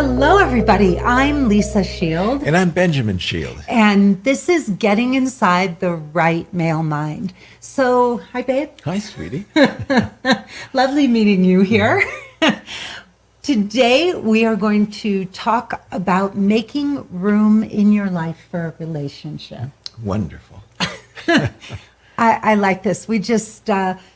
Hello, everybody. I'm Lisa Shield. And I'm Benjamin Shield. And this is Getting Inside the Right Male Mind. So, hi, babe. Hi, sweetie. Lovely meeting you here. Today, we are going to talk about making room in your life for a relationship. Wonderful. I like this. We just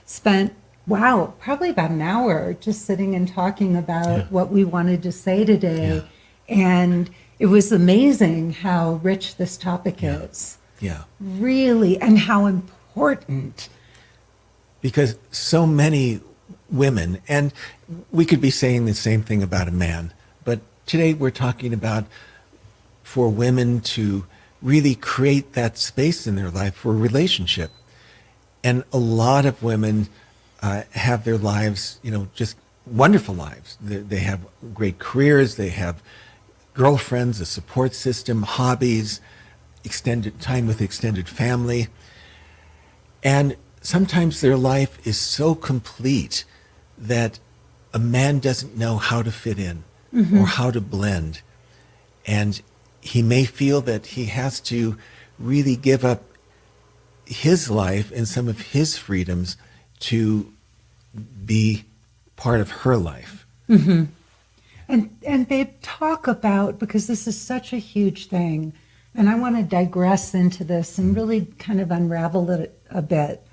spent, probably about an hour just sitting and talking about what we wanted to say today. Yeah. And it was amazing how rich this topic is. Yeah. Really, and how important. Because so many women, and we could be saying the same thing about a man, but today we're talking about for women to really create that space in their life for a relationship. And a lot of women have their lives, just wonderful lives. They have great careers, they have girlfriends, a support system, hobbies, extended time with extended family. And sometimes their life is so complete that a man doesn't know how to fit in or how to blend. And he may feel that he has to really give up his life and some of his freedoms to be part of her life. Mm-hmm. And babe, talk about, because this is such a huge thing, and I want to digress into this and really kind of unravel it a bit.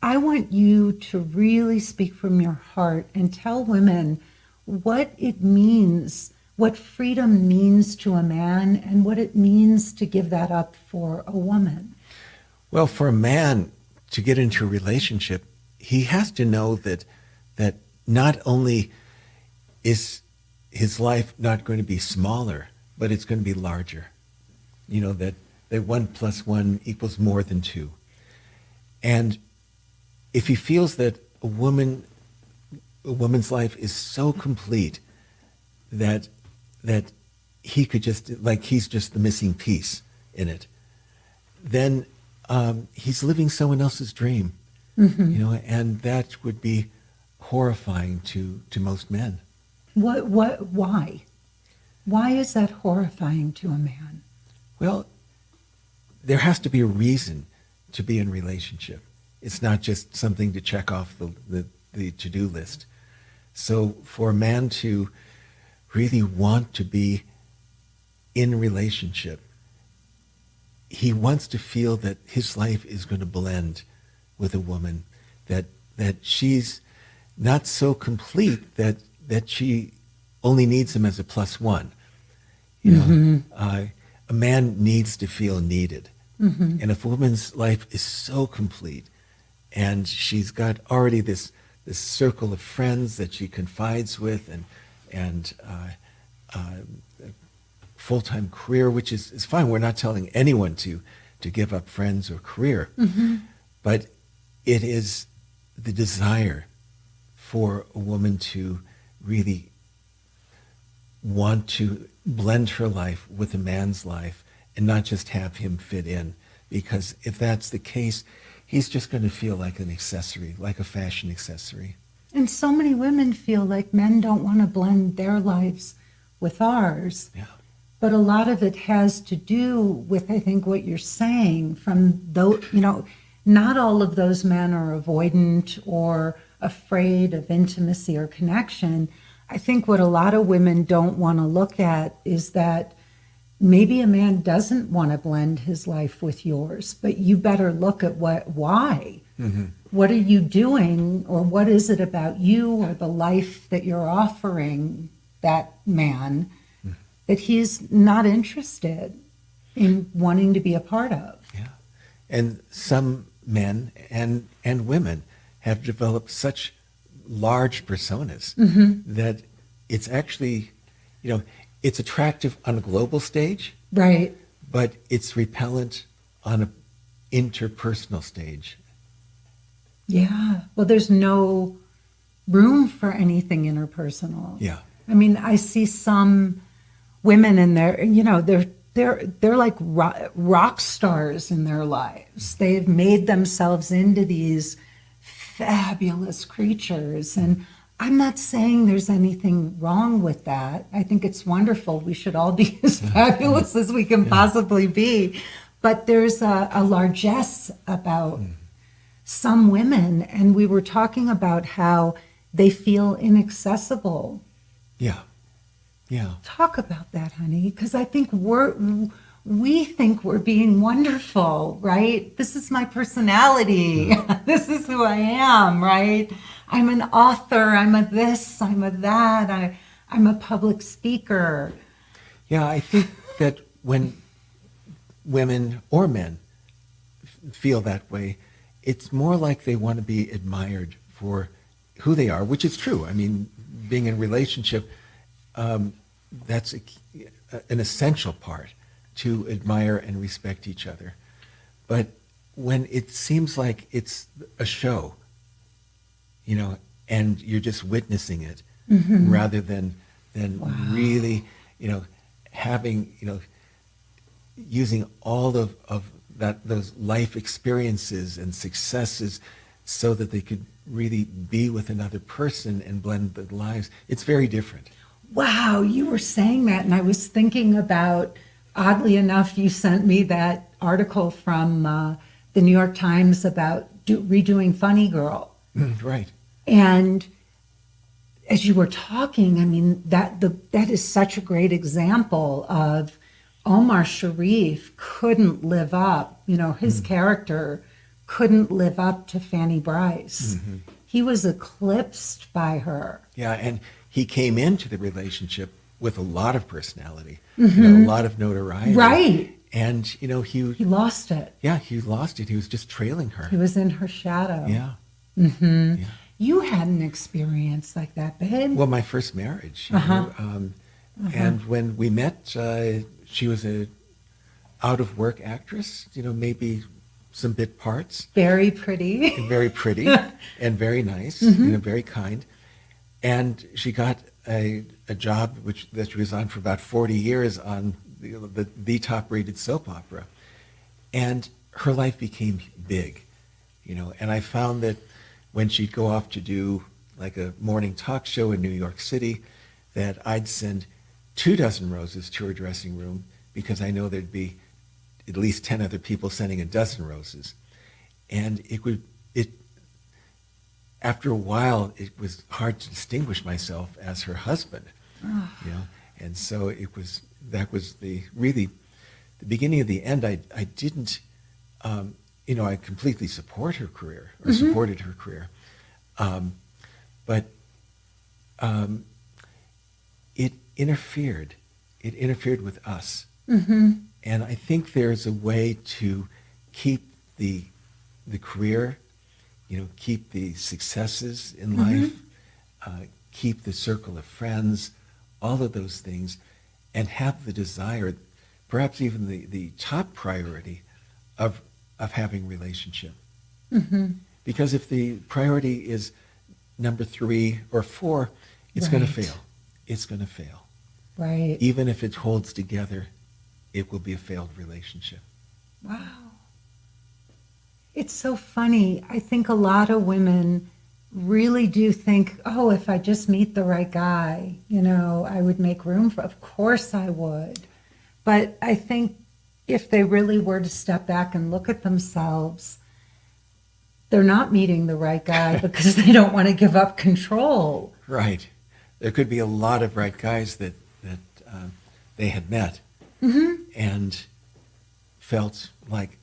I want you to really speak from your heart and tell women what it means, what freedom means to a man, and what it means to give that up for a woman. Well, for a man to get into a relationship, he has to know that not only is his life not going to be smaller, but it's going to be larger. That 1 + 1 = more than 2. And if he feels that a woman's life is so complete that he could just, like he's just the missing piece in it, then he's living someone else's dream, and that would be horrifying to most men. Why? Why is that horrifying to a man? Well, there has to be a reason to be in a relationship. It's not just something to check off the to-do list. So for a man to really want to be in a relationship, he wants to feel that his life is going to blend with a woman, that she's not so complete that she only needs him as a +1. A man needs to feel needed. And if a woman's life is so complete and she's got already this circle of friends that she confides with and full-time career, which is fine. We're not telling anyone to give up friends or career. But it is the desire for a woman to really want to blend her life with a man's life and not just have him fit in. Because if that's the case, he's just going to feel like an accessory, like a fashion accessory. And so many women feel like men don't want to blend their lives with ours. Yeah. But a lot of it has to do with, I think, what you're saying from those, not all of those men are avoidant or afraid of intimacy or connection. I think what a lot of women don't want to look at is that maybe a man doesn't want to blend his life with yours, but you better look at why. What are you doing, or what is it about you or the life that you're offering that man that he's not interested in wanting to be a part of? Yeah. And some men and women have developed such large personas that it's actually, it's attractive on a global stage, right? But it's repellent on an interpersonal stage. Yeah. Well, there's no room for anything interpersonal. Yeah. I mean, I see some women in there, they're like rock stars in their lives. They've made themselves into these fabulous creatures, and I'm not saying there's anything wrong with that. I think it's wonderful. We should all be as fabulous as we can possibly be. But there's a largesse about some women, and we were talking about how they feel inaccessible. Yeah. Yeah. Talk about that, honey, because I think we think we're being wonderful, right? This is my personality. This is who I am, right? I'm an author. I'm a this. I'm a that. I'm a public speaker. Yeah, I think that when women or men feel that way, it's more like they want to be admired for who they are, which is true. I mean, being in a relationship, that's an essential part, to admire and respect each other. But when it seems like it's a show, and you're just witnessing it, rather than really, having, using all of those life experiences and successes so that they could really be with another person and blend the lives, it's very different. Wow, you were saying that, and I was thinking about, oddly enough, you sent me that article from the New York Times about redoing Funny Girl. Right. And as you were talking, I mean, that is such a great example of Omar Sharif couldn't live up, his character couldn't live up to Fanny Bryce. He was eclipsed by her. Yeah, and he came into the relationship with a lot of personality, a lot of notoriety. Right. And, he lost it. Yeah, he lost it. He was just trailing her. He was in her shadow. Yeah. Yeah. You had an experience like that, babe. Well, my first marriage. And when we met, she was a out-of-work actress, maybe some bit parts. Very pretty. And very pretty and very nice, very kind. And she got a job that she was on for about 40 years on the top-rated soap opera. And her life became big, and I found that when she'd go off to do like a morning talk show in New York City, that I'd send 24 roses to her dressing room because I know there'd be at least 10 other people sending 12 roses. And after a while, it was hard to distinguish myself as her husband, And so that was the beginning of the end. I didn't, I completely support her career, or supported her career. But it interfered with us. And I think there's a way to keep the career, keep the successes in life, keep the circle of friends, all of those things, and have the desire, perhaps even the top priority of having relationship. Because if the priority is number 3 or 4, it's going to fail. It's going to fail. Right. Even if it holds together, it will be a failed relationship. Wow. It's so funny. I think a lot of women really do think, oh, if I just meet the right guy, I would make room for, of course I would. But I think if they really were to step back and look at themselves, they're not meeting the right guy because they don't want to give up control. Right. There could be a lot of right guys that they had met and felt like,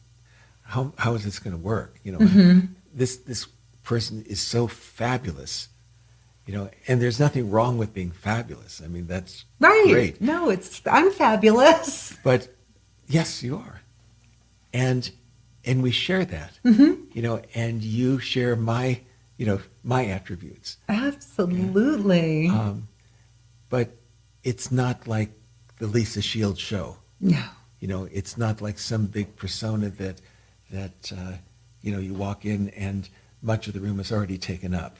how is this going to work? This person is so fabulous, and there's nothing wrong with being fabulous. I mean, that's great. No, I'm fabulous. But yes, you are. And we share that, and you share my attributes. Absolutely. But it's not like the Lisa Shields show. No. It's not like some big persona that you walk in and much of the room is already taken up.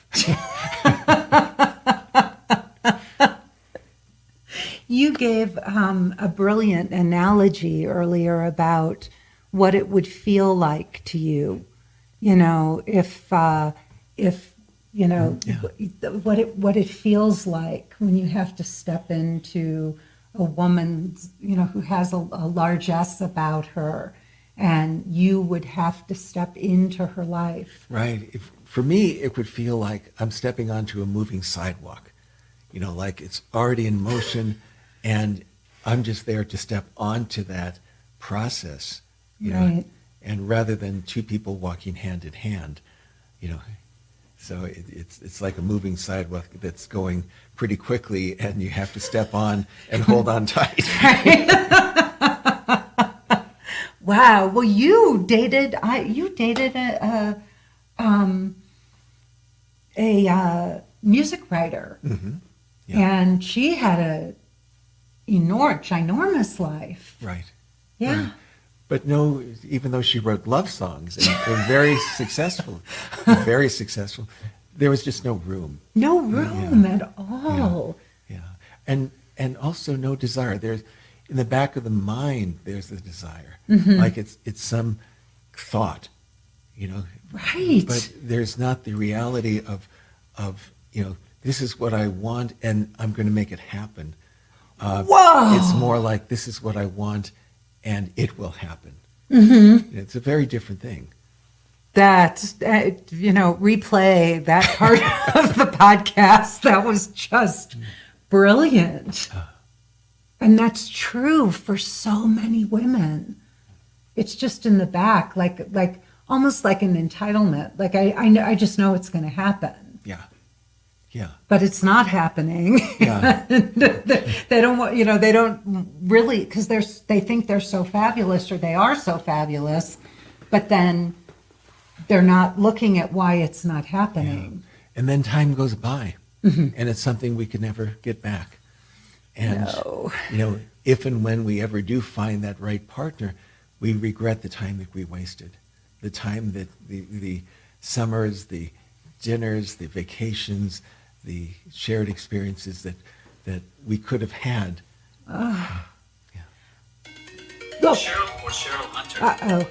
You gave a brilliant analogy earlier about what it would feel like to you, if Yeah. what it feels like when you have to step into a woman, who has a large S about her, and you would have to step into her life. Right. For me, it would feel like I'm stepping onto a moving sidewalk, like it's already in motion, and I'm just there to step onto that process, Right. and rather than two people walking hand in hand, so it's like a moving sidewalk that's going pretty quickly, and you have to step on and hold on tight. Wow. Well, you dated a music writer, Yeah. and she had a ginormous life. Right. Yeah. Right. But no, even though she wrote love songs and were very successful, there was just no room. No room Yeah. at all. Yeah. And also no desire. There's in the back of the mind, there's the desire. Like it's some thought, Right. But there's not the reality of this is what I want and I'm going to make it happen. Whoa. It's more like this is what I want and it will happen. It's a very different thing. Replay that part of the podcast. That was just brilliant. And that's true for so many women. It's just in the back, like almost like an entitlement. Like I just know it's going to happen. Yeah. Yeah. But it's not happening. Yeah. They don't want, they don't really, because they think they're so fabulous, or they are so fabulous, but then they're not looking at why it's not happening. Yeah. And then time goes by, and it's something we could never get back. And No. if and when we ever do find that right partner, we regret the time that we wasted, the time that the summers, the dinners, the vacations, the shared experiences that we could have had. Look. Cheryl or Cheryl Hunter? Uh-oh.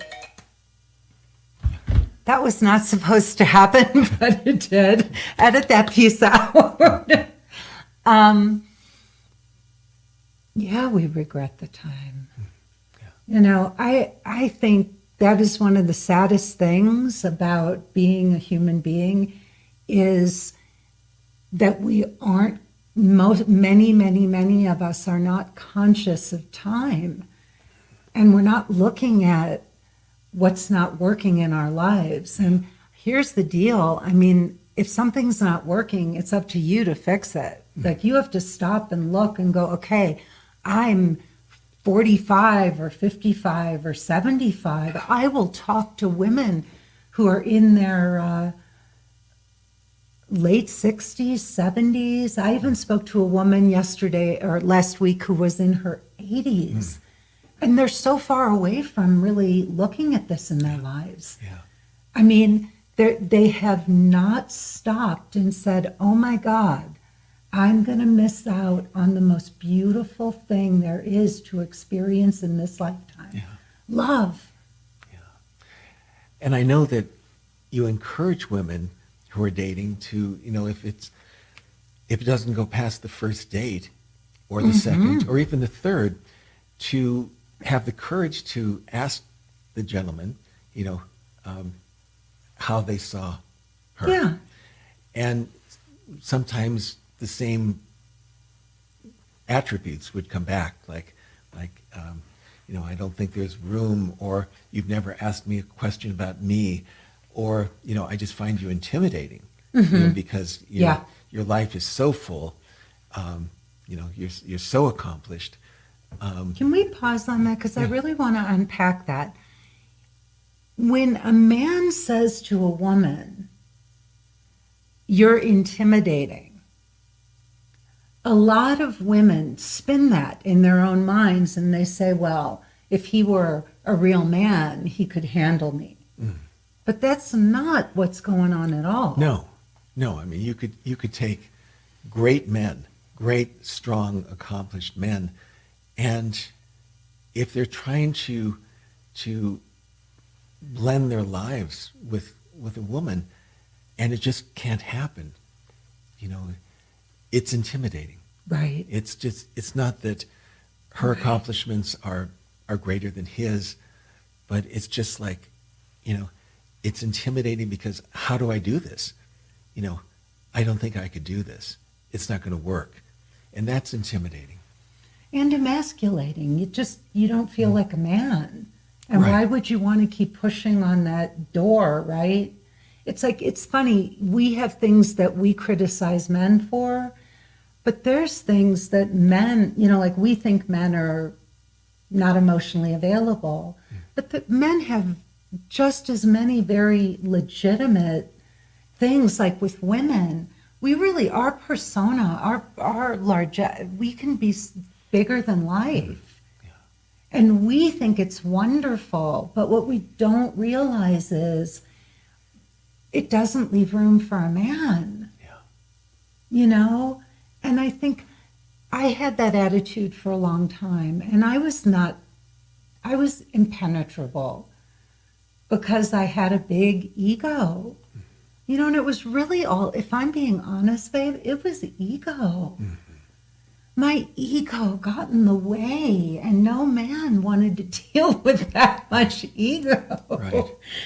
That was not supposed to happen, but it did. Edit that piece out. Yeah, we regret the time. I think that is one of the saddest things about being a human being, is that we aren't, many of us are not conscious of time. And we're not looking at what's not working in our lives. And here's the deal. I mean, if something's not working, it's up to you to fix it. Like, you have to stop and look and go, okay, I'm 45 or 55 or 75. I will talk to women who are in their late 60s, 70s. I even spoke to a woman yesterday or last week who was in her 80s. And they're so far away from really looking at this in their lives. Yeah. I mean, they have not stopped and said, oh my God, I'm going to miss out on the most beautiful thing there is to experience in this lifetime. Yeah. Love. Yeah. And I know that you encourage women who are dating to, if it doesn't go past the first date or the second or even the third, to have the courage to ask the gentleman, how they saw her. Yeah. And sometimes the same attributes would come back, like I don't think there's room, or you've never asked me a question about me, or I just find you intimidating, because your life is so full, you're so accomplished. Can we pause on that? Because I really want to unpack that. When a man says to a woman, you're intimidating, a lot of women spin that in their own minds, and they say, well, if he were a real man, he could handle me. But that's not what's going on at all. No. I mean, you could take great men, great, strong, accomplished men, and if they're trying to blend their lives with a woman, and it just can't happen. You know, it's intimidating. Right. It's not that her accomplishments are greater than his, but it's just like, you know, it's intimidating because how do I do this? You know, I don't think I could do this. It's not going to work. And that's intimidating. And emasculating. You don't feel like a man. And Right. why would you want to keep pushing on that door, right? It's like, it's funny. We have things that we criticize men for, but there's things that men, you know, like we think men are not emotionally available, but that men have just as many very legitimate things. Like with women, we really, our persona, our large, we can be bigger than life. And we think it's wonderful, but what we don't realize is it doesn't leave room for a man. Yeah. You know? And I think I had that attitude for a long time, and I was impenetrable because I had a big ego. You know, and it was really all, if I'm being honest, babe, it was ego. My ego got in the way, and no man wanted to deal with that much ego. Right.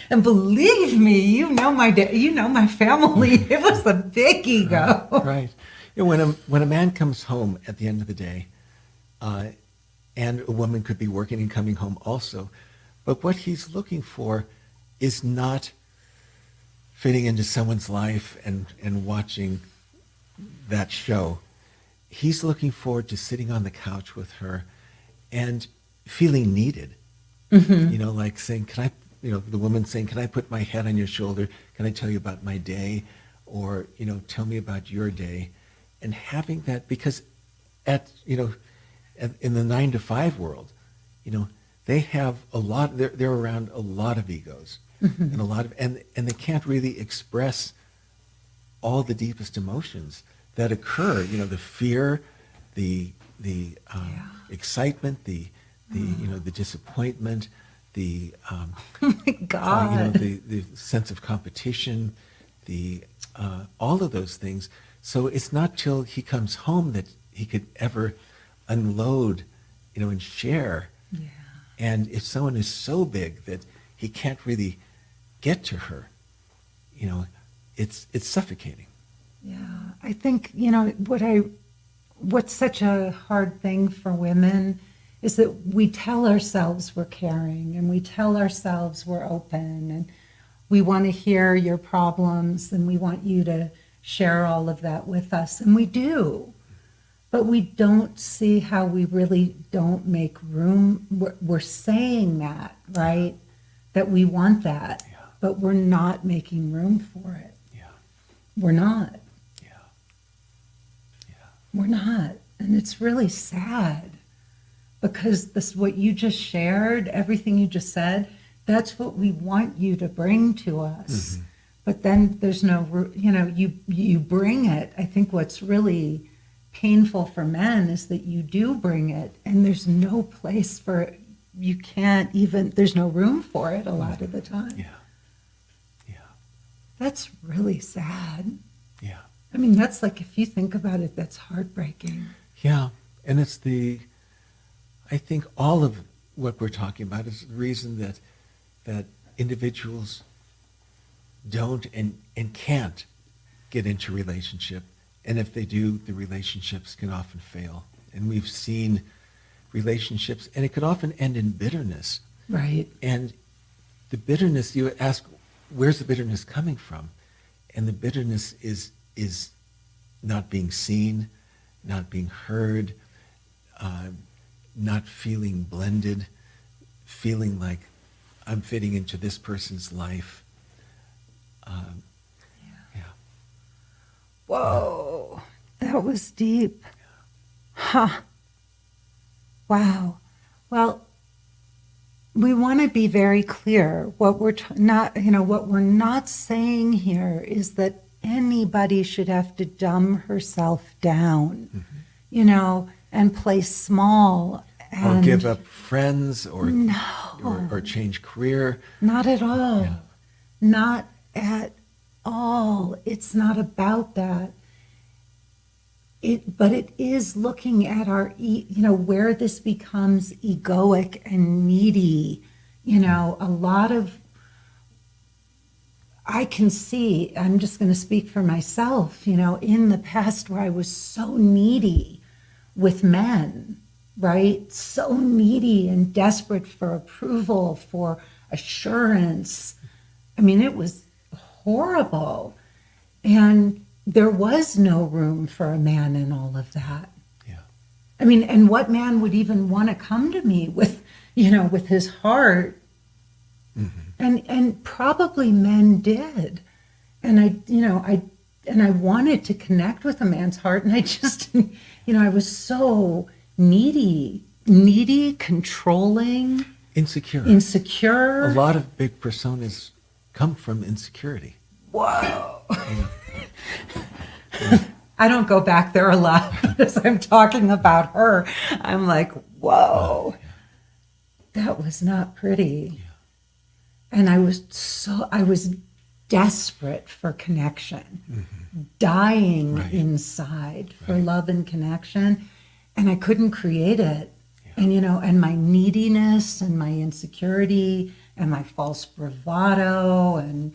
And believe me, you know my family. It was a big ego. Right. You know, when a man comes home at the end of the day, and a woman could be working and coming home also, but what he's looking for is not fitting into someone's life and watching that show. He's looking forward to sitting on the couch with her and feeling needed. You know, like saying, can I, you know, the woman saying, can I put my head on your shoulder? Can I tell you about my day? Or, you know, tell me about your day. And having that, because in the 9-to-5 world, you know, they have a lot, they're around a lot of egos and a lot of, and they can't really express all the deepest emotions that occur, you know, the fear, the excitement, the you know, the disappointment, the Oh my God. you know, the sense of competition, the all of those things. So it's not till he comes home that he could ever unload, you know, and share. Yeah. And if someone is so big that he can't really get to her, you know, it's suffocating. Yeah, I think, you know, what's such a hard thing for women is that we tell ourselves we're caring, and we tell ourselves we're open, and we want to hear your problems, and we want you to share all of that with us, and we do. But we don't see how we really don't make room. We're saying that, right? That we want that, Yeah. but we're not making room for it. Yeah. We're not. Yeah. Yeah. We're not. And it's really sad because this, what you just shared, everything you just said, that's what we want you to bring to us. But then there's no, you know, you bring it. I think what's really painful for men is that you do bring it and there's no place for it. You can't even, there's no room for it a lot of the time. Yeah. Yeah. That's really sad. Yeah. I mean, that's like, if you think about it, that's heartbreaking. Yeah. And it's I think all of what we're talking about is the reason that individuals don't and can't get into relationship. And if they do, the relationships can often fail. And we've seen relationships, and it could often end in bitterness. Right. And the bitterness, you ask, where's the bitterness coming from? And the bitterness is not being seen, not being heard, not feeling blended, feeling like I'm fitting into this person's life. Yeah. Whoa, that was deep. Huh. Wow. Well, we want to be very clear. What we're what we're not saying here is that anybody should have to dumb herself down, you know, and play small. Or give up friends, or No. or change career. Not at all. Yeah. Not at all. It's not about that. But it is looking at our, where this becomes egoic and needy. A lot of, I can see, I'm just going to speak for myself, in the past where I was so needy with men, right? So needy and desperate for approval, for assurance. I mean, it was horrible. And there was no room for a man in all of that. Yeah. I mean, and what man would even want to come to me with, with his heart? Mm-hmm. And probably men did. And I wanted to connect with a man's heart. And I just, I was so needy, controlling. Insecure. A lot of big personas come from insecurity. Whoa. I don't go back there a lot as I'm talking about her. I'm like, whoa, that was not pretty. And I was desperate for connection, dying inside for love and connection. And I couldn't create it. Yeah. And, and my neediness and my insecurity and my false bravado and,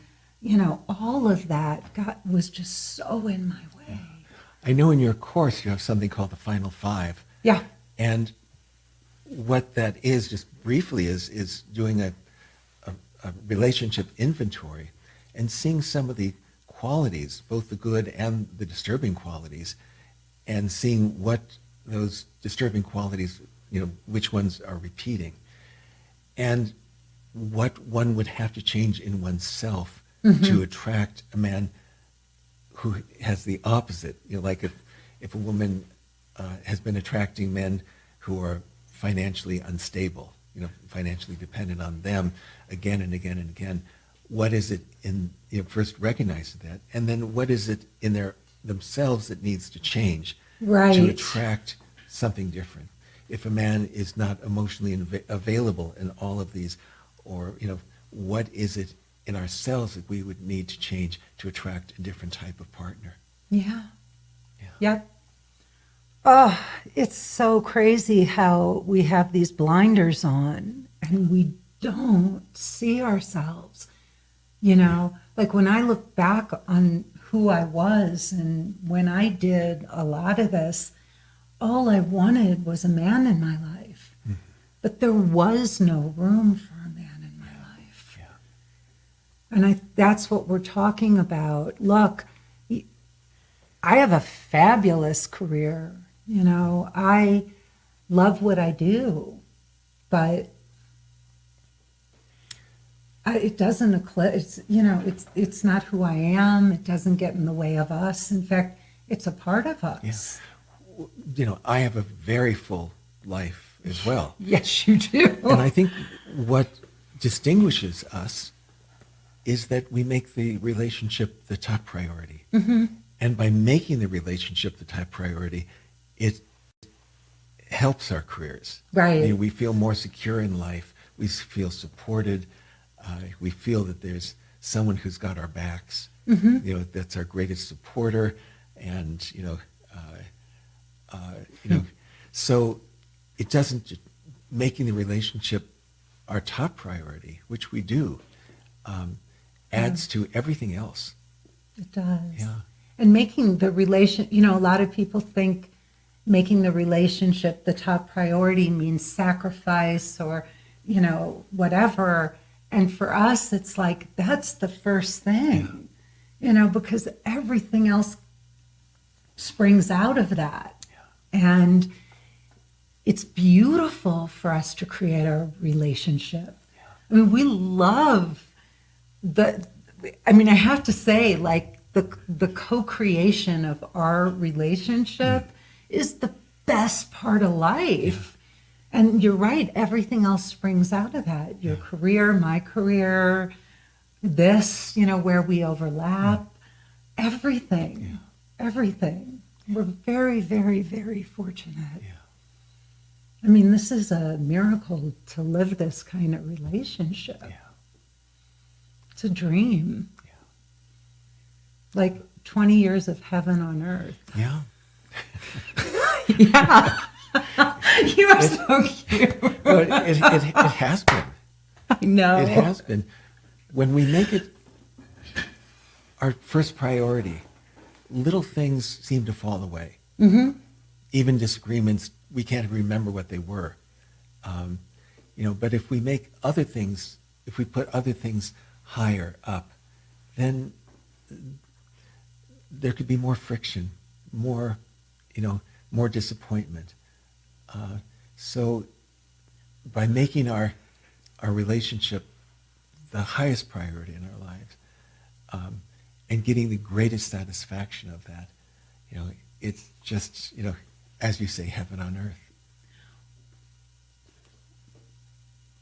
all of that was just so in my way. I know in your course you have something called the Final Five. Yeah. And what that is, just briefly, is doing a relationship inventory and seeing some of the qualities, both the good and the disturbing qualities, and seeing what those disturbing qualities, which ones are repeating, and what one would have to change in oneself to attract a man who has the opposite. Like if a woman has been attracting men who are financially unstable, financially dependent on them again and again and again, what is it in, first recognize that, and then what is it in themselves that needs to change to attract something different? If a man is not emotionally available in all of these, or, what is it in ourselves that we would need to change to attract a different type of partner? Yeah. Yep. Oh, it's so crazy how we have these blinders on and we don't see ourselves. Like when I look back on who I was and when I did a lot of this, all I wanted was a man in my life. Mm-hmm. But there was no room for a man in my life. Yeah. And that's what we're talking about. Look, I have a fabulous career. I love what I do, but it doesn't eclipse, it's not who I am. It doesn't get in the way of us. In fact, it's a part of us. Yeah. I have a very full life as well. Yes, you do. And I think what distinguishes us is that we make the relationship the top priority. Mm-hmm. And by making the relationship the top priority, it helps our careers. Right. We feel more secure in life. We feel supported. We feel that there's someone who's got our backs. Mm-hmm. That's our greatest supporter. And, so it doesn't, making the relationship our top priority, which we do, adds to everything else. It does. Yeah. And making the relation, a lot of people think making the relationship the top priority means sacrifice or, whatever. And for us, it's like, that's the first thing, because everything else springs out of that. Yeah. And it's beautiful for us to create a relationship. Yeah. I mean, we love I have to say, like, the co-creation of our relationship is the best part of life. Yeah. And you're right, everything else springs out of that. Your career, my career, this, where we overlap, everything. We're very, very, very fortunate. Yeah. This is a miracle to live this kind of relationship. Yeah. It's a dream. like 20 years of heaven on earth. Yeah. Yeah. You are so cute. Well, it has been. I know. It has been. When we make it our first priority, little things seem to fall away. Mm-hmm. Even disagreements, we can't remember what they were. But if we make other things, if we put other things higher up, then there could be more friction, more disappointment. So by making our relationship the highest priority in our lives, and getting the greatest satisfaction of that, it's just, as you say, heaven on earth.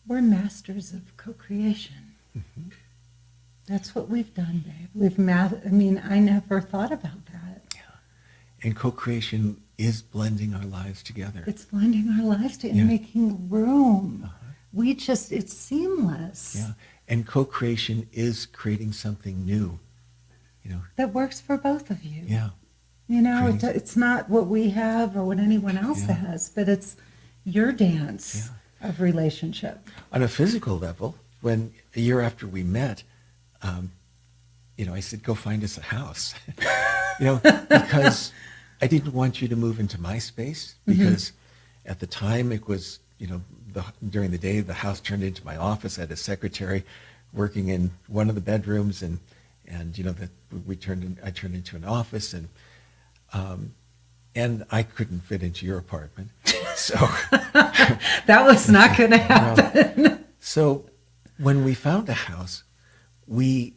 We're masters of co-creation. Mm-hmm. That's what we've done, babe. I never thought about that. Yeah. And co-creation is blending our lives together. It's blending our lives together, Yeah. making room. Uh-huh. It's seamless. Yeah. And co-creation is creating something new, That works for both of you. Yeah. It's not what we have or what anyone else Yeah. has, but it's your dance of relationship. On a physical level, when a year after we met, I said, go find us a house, because I didn't want you to move into my space, because at the time it was, during the day, the house turned into my office. I had a secretary working in one of the bedrooms, and I turned into an office, and I couldn't fit into your apartment. So That was not going to happen. So when we found a house, we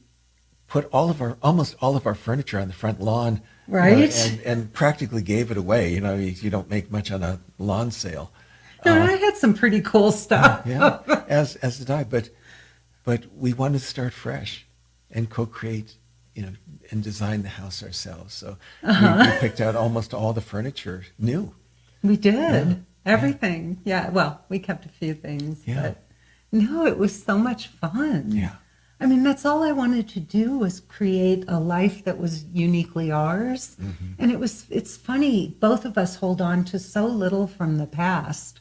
put almost all of our furniture on the front lawn, Right. and practically gave it away. You don't make much on a lawn sale. No, I had some pretty cool stuff. Yeah, as did I. But we wanted to start fresh and co-create, and design the house ourselves. So we picked out almost all the furniture new. We did. Yeah. Everything. Yeah. Well, we kept a few things. Yeah. But no, it was so much fun. Yeah. That's all I wanted to do, was create a life that was uniquely ours. Mm-hmm. And it's funny, both of us hold on to so little from the past.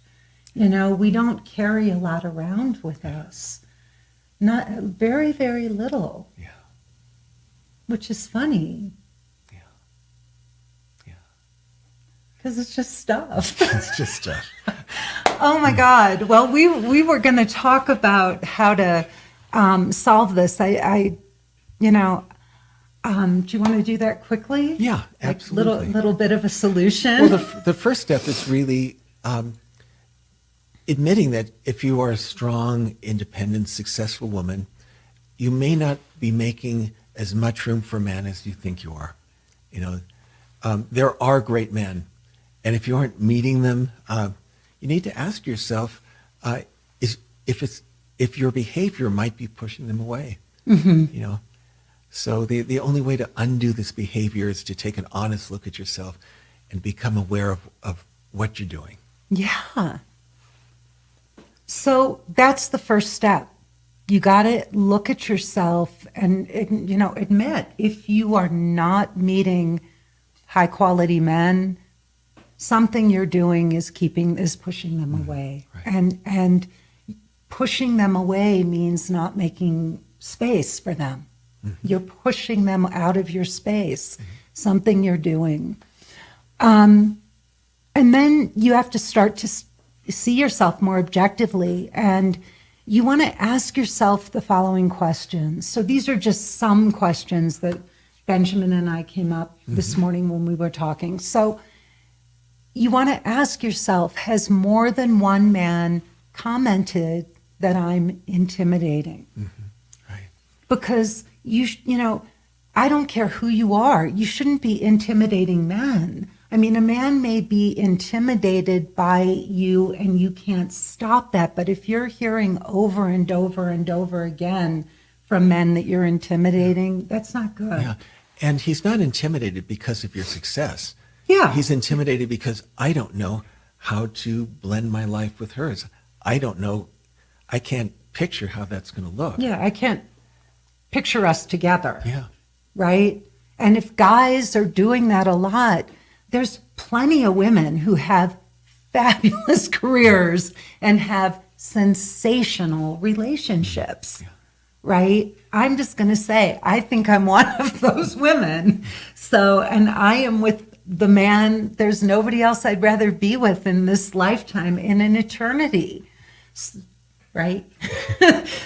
We don't carry a lot around with us. Not very, very little. Yeah. Which is funny. Yeah. Yeah. Because it's just stuff. It's just stuff. Oh my God. Well, we were going to talk about how to solve this. Do you want to do that quickly? Yeah, absolutely. Little bit of a solution. Well, the first step is really admitting that if you are a strong, independent, successful woman, you may not be making as much room for man as you think you are. There are great men, and if you aren't meeting them, you need to ask yourself if your behavior might be pushing them away. Mm-hmm. So the only way to undo this behavior is to take an honest look at yourself and become aware of what you're doing. Yeah. So that's the first step. You got to look at yourself and, admit if you are not meeting high quality men, something you're doing is pushing them away. Right. And pushing them away means not making space for them. Mm-hmm. You're pushing them out of your space, something you're doing. And then you have to start to see yourself more objectively, and you want to ask yourself the following questions. So these are just some questions that Benjamin and I came up this morning when we were talking. So you want to ask yourself, has more than one man commented that I'm intimidating? Mm-hmm. Right. Because I don't care who you are, you shouldn't be intimidating men. A man may be intimidated by you and you can't stop that. But if you're hearing over and over and over again from men that you're intimidating, that's not good. Yeah. And he's not intimidated because of your success. Yeah. He's intimidated because I don't know how to blend my life with hers. I don't know. I can't picture how that's going to look. Yeah, I can't picture us together. Yeah. Right? And if guys are doing that a lot, there's plenty of women who have fabulous careers and have sensational relationships, right? I'm just going to say, I think I'm one of those women. So, and I am with the man, there's nobody else I'd rather be with in this lifetime, in an eternity, right?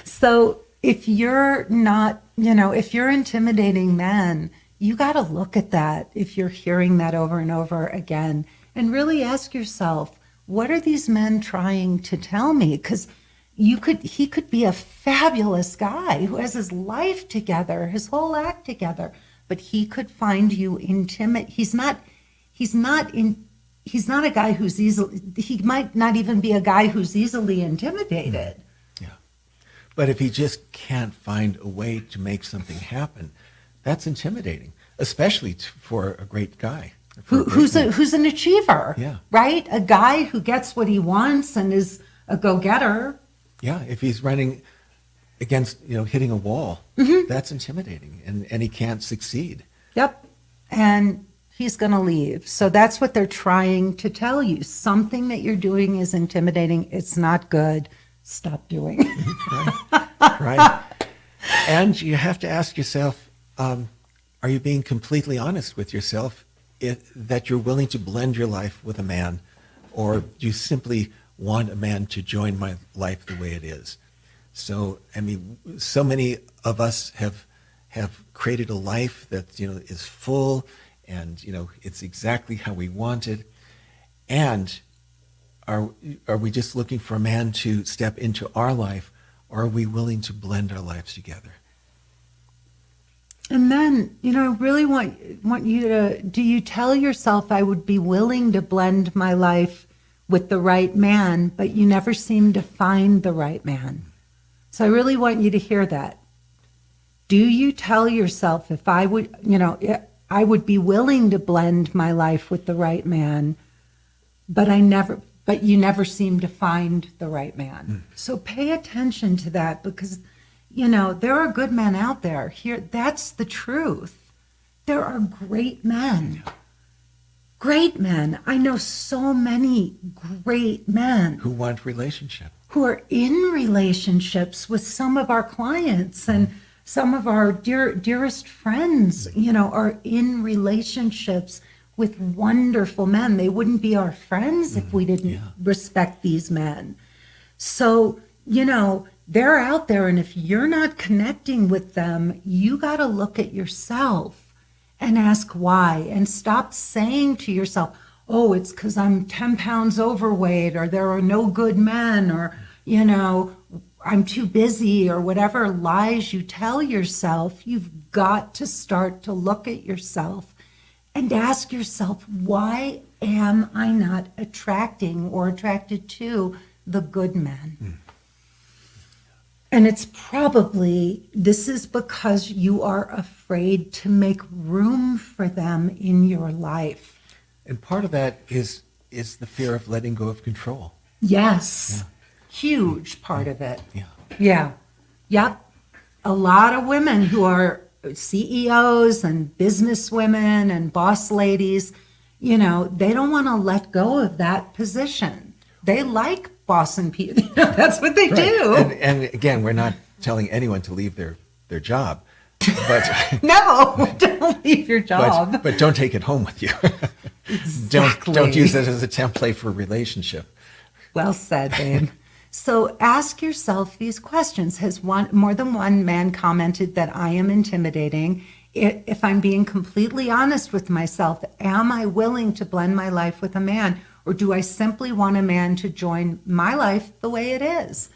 So if you're not, if you're intimidating men, you got to look at that if you're hearing that over and over again and really ask yourself, what are these men trying to tell me? Because he could be a fabulous guy who has his life together, his whole act together, but he could find you intimate. He's not a guy who's he might not even be a guy who's easily intimidated. Yeah. But if he just can't find a way to make something happen, that's intimidating, especially for a great guy. Who's an achiever, yeah. Right? A guy who gets what he wants and is a go-getter. Yeah, if he's running against, hitting a wall, that's intimidating, and he can't succeed. Yep. And he's going to leave. So that's what they're trying to tell you. Something that you're doing is intimidating. It's not good. Stop doing it. Right. And you have to ask yourself, are you being completely honest with yourself that you're willing to blend your life with a man, or do you simply want a man to join my life the way it is? So, so many of us have created a life that, is full and, it's exactly how we want it. And are we just looking for a man to step into our life, or are we willing to blend our lives together? And then, I really want you to, do you tell yourself, I would be willing to blend my life with the right man, but you never seem to find the right man? So I really want you to hear that. Do you tell yourself, if I would, I would be willing to blend my life with the right man, but you never seem to find the right man. So pay attention to that, because there are good men out there. Here, that's the truth. There are great men. Great men. I know so many great men who want relationship, who are in relationships with some of our clients, and some of our dearest friends, are in relationships with wonderful men. They wouldn't be our friends if we didn't respect these men. So, they're out there, and if you're not connecting with them, you got to look at yourself and ask why, and stop saying to yourself, oh, it's because I'm 10 pounds overweight, or there are no good men, or, I'm too busy, or whatever lies you tell yourself. You've got to start to look at yourself and ask yourself, why am I not attracting or attracted to the good men? And it's probably, this is because you are afraid to make room for them in your life. And part of that is the fear of letting go of control. Yes. Yeah. Huge part of it. Yeah. Yeah. Yep. A lot of women who are CEOs and businesswomen and boss ladies, they don't want to let go of that position. They like bossing people. That's what they do. And again, we're not telling anyone to leave their job. But no, don't leave your job. But don't take it home with you. Exactly. Don't use it as a template for a relationship. Well said, babe. So ask yourself these questions. Has more than one man commented that I am intimidating? If I'm being completely honest with myself, am I willing to blend my life with a man? Or do I simply want a man to join my life the way it is?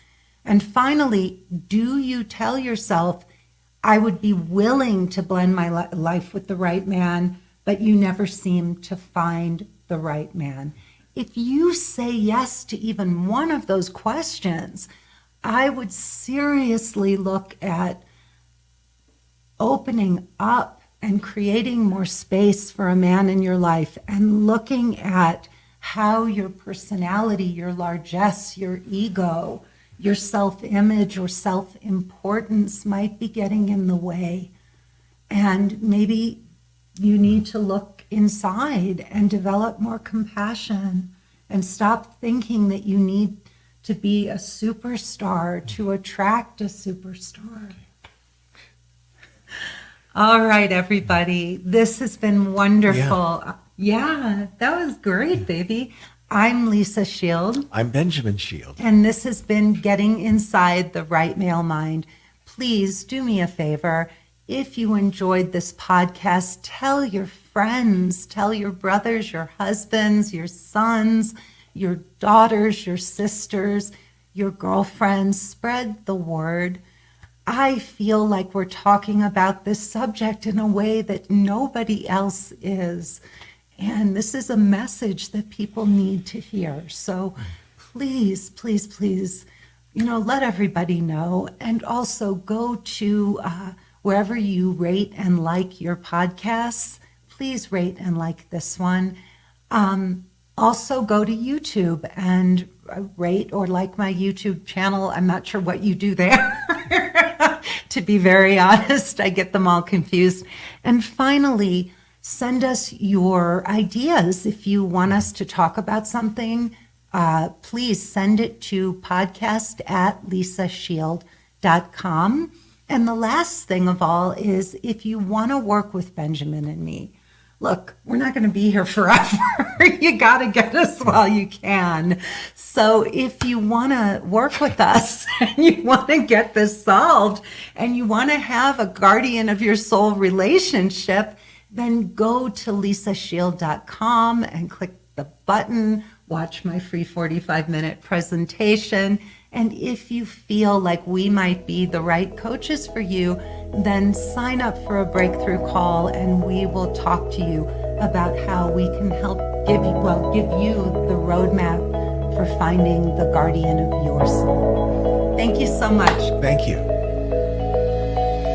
And finally, do you tell yourself, I would be willing to blend my life with the right man, but you never seem to find the right man? If you say yes to even one of those questions, I would seriously look at opening up and creating more space for a man in your life, and looking at how your personality, your largesse, your ego, your self-image or self-importance might be getting in the way. And maybe You need to look inside and develop more compassion and stop thinking that you need to be a superstar to attract a superstar. All right, everybody. This has been wonderful. Yeah, that was great, baby. I'm Lisa Shield. I'm Benjamin Shield. And this has been Getting Inside the Right Male Mind. Please do me a favor. If you enjoyed this podcast, tell your friends, tell your brothers, your husbands, your sons, your daughters, your sisters, your girlfriends. Spread the word. I feel like we're talking about this subject in a way that nobody else is. And this is a message that people need to hear. So please, please, please, let everybody know. And also go to wherever you rate and like your podcasts. Please rate and like this one. Also go to YouTube and rate or like my YouTube channel. I'm not sure what you do there. To be very honest, I get them all confused. And finally, send us your ideas. If you want us to talk about something, please send it to podcast@lisashield.com. And the last thing of all is if you want to work with Benjamin and me, look, we're not going to be here forever. You got to get us while you can. So if you want to work with us and you want to get this solved and you want to have a guardian of your soul relationship, then go to lisashield.com and click the button, watch my free 45-minute presentation. And if you feel like we might be the right coaches for you, then sign up for a breakthrough call and we will talk to you about how we can help give you the roadmap for finding the guardian of your soul. Thank you so much. Thank you.